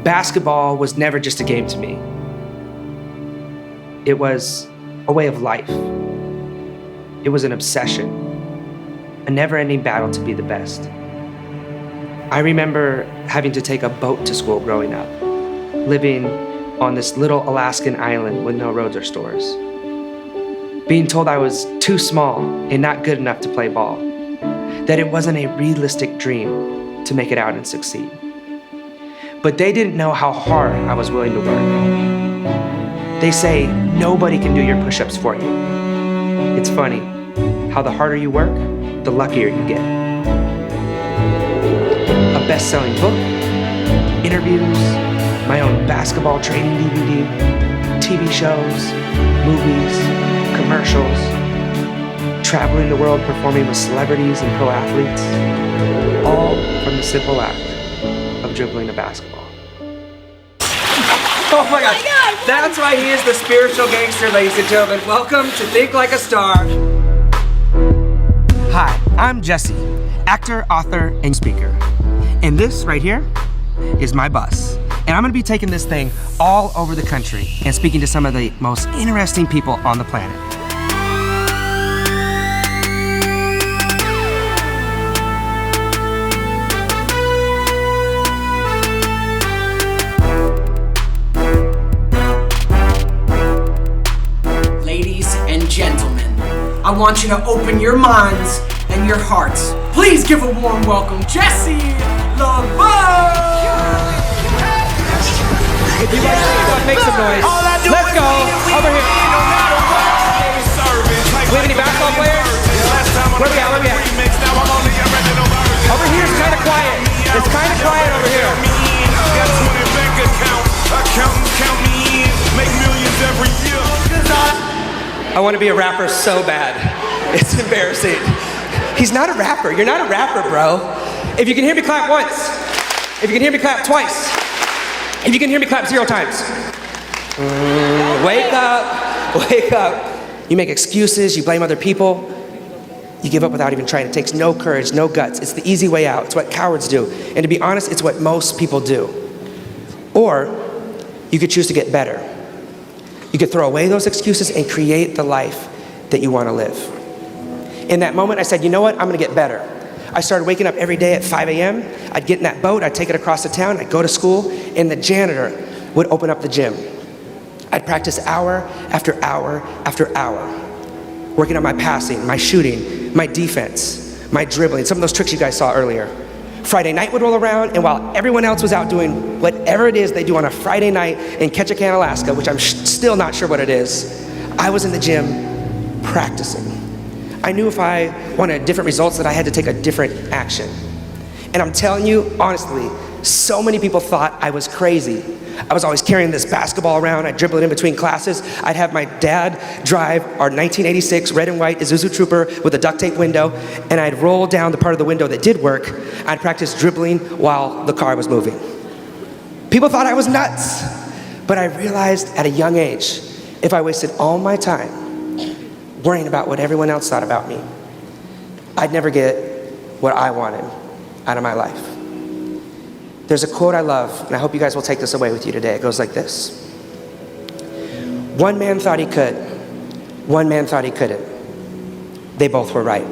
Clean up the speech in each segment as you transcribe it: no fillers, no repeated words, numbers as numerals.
Basketball was never just a game to me. It was a way of life. It was an obsession, a never-ending battle to be the best. I remember having to take a boat to school growing up, living on this little Alaskan island with no roads or stores. Being told I was too small and not good enough to play ball, that it wasn't a realistic dream to make it out and succeed. But they didn't know how hard I was willing to work. They say nobody can do your push-ups for you. It's funny how the harder you work, the luckier you get. A best-selling book, interviews, my own basketball training DVD, TV shows, movies, commercials, traveling the world performing with celebrities and pro athletes, all from the simple act of dribbling a basketball. Oh my gosh, that's why he is the spiritual gangster, ladies and gentlemen. Welcome to Think Like a Star. Hi, I'm Jesse, actor, author, and speaker. And this right here is my bus. And I'm gonna be taking this thing all over the country and speaking to some of the most interesting people on the planet. Ladies and gentlemen, I want you to open your minds and your hearts. Please give a warm welcome, Jesse LeBeau! If you want to see what makes some noise, let's go over here. We have any basketball players? Where we at? Over here is kind of quiet. It's kind of quiet over here. I want to be a rapper so bad. It's embarrassing. He's not a rapper. You're not a rapper, bro. If you can hear me, clap once. If you can hear me, clap twice. If you can hear me, clap 0 times. Wake up, wake up. You make excuses, you blame other people. You give up without even trying. It takes no courage, no guts. It's the easy way out. It's what cowards do. And to be honest, it's what most people do. Or you could choose to get better. You could throw away those excuses and create the life that you want to live. In that moment, I said, you know what? I'm gonna get better. I started waking up every day at 5 a.m. I'd get in that boat, I'd take it across the town, I'd go to school, and the janitor would open up the gym. I'd practice hour after hour after hour, working on my passing, my shooting, my defense, my dribbling, some of those tricks you guys saw earlier. Friday night would roll around, and while everyone else was out doing whatever it is they do on a Friday night in Ketchikan, Alaska, which I'm still not sure what it is, I was in the gym practicing. I knew if I wanted different results that I had to take a different action. And I'm telling you, honestly, so many people thought I was crazy. I was always carrying this basketball around, I'd dribble it in between classes. I'd have my dad drive our 1986 red and white Isuzu Trooper with a duct tape window, and I'd roll down the part of the window that did work. I'd practice dribbling while the car was moving. People thought I was nuts, but I realized at a young age, if I wasted all my time worrying about what everyone else thought about me, I'd never get what I wanted out of my life. There's a quote I love, and I hope you guys will take this away with you today. It goes like this. One man thought he could, one man thought he couldn't. They both were right.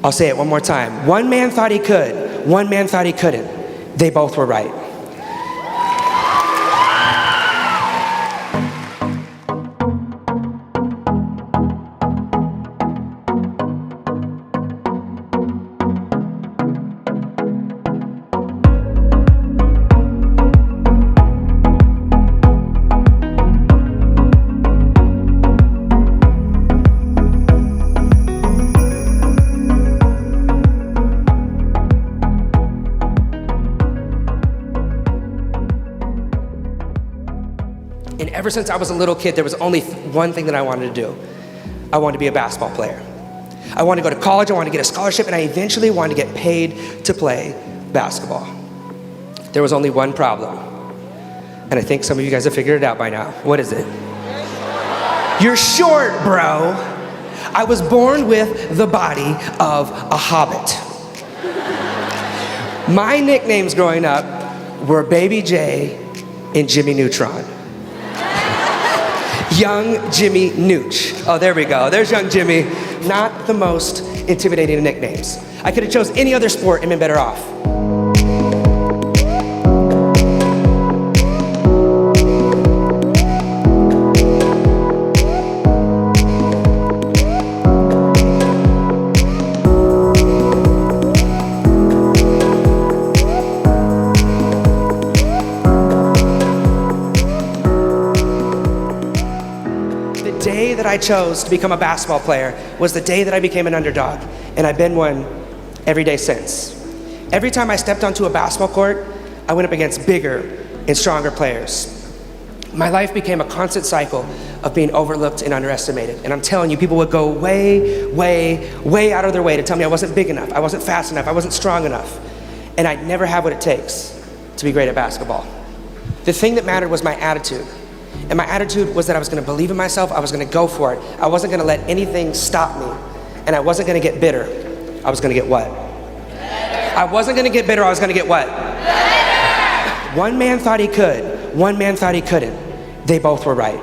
I'll say it one more time. One man thought he could, one man thought he couldn't. They both were right. And ever since I was a little kid, there was only one thing that I wanted to do. I wanted to be a basketball player. I wanted to go to college, I wanted to get a scholarship, and I eventually wanted to get paid to play basketball. There was only one problem. And I think some of you guys have figured it out by now. What is it? You're short, bro. I was born with the body of a hobbit. My nicknames growing up were Baby J and Jimmy Neutron. Young Jimmy Nooch. Oh, there we go. There's young Jimmy. Not the most intimidating of nicknames. I could have chose any other sport and been better off. The day that I chose to become a basketball player was the day that I became an underdog, and I've been one every day since. Every time I stepped onto a basketball court, I went up against bigger and stronger players. My life became a constant cycle of being overlooked and underestimated. And I'm telling you, people would go way, way, way out of their way to tell me I wasn't big enough, I wasn't fast enough, I wasn't strong enough. And I'd never have what it takes to be great at basketball. The thing that mattered was my attitude. And my attitude was that I was gonna believe in myself, I was gonna go for it. I wasn't gonna let anything stop me. And I wasn't gonna get bitter. I was gonna get what? Better. I wasn't gonna get bitter, I was gonna get what? Better. One man thought he could, one man thought he couldn't. They both were right.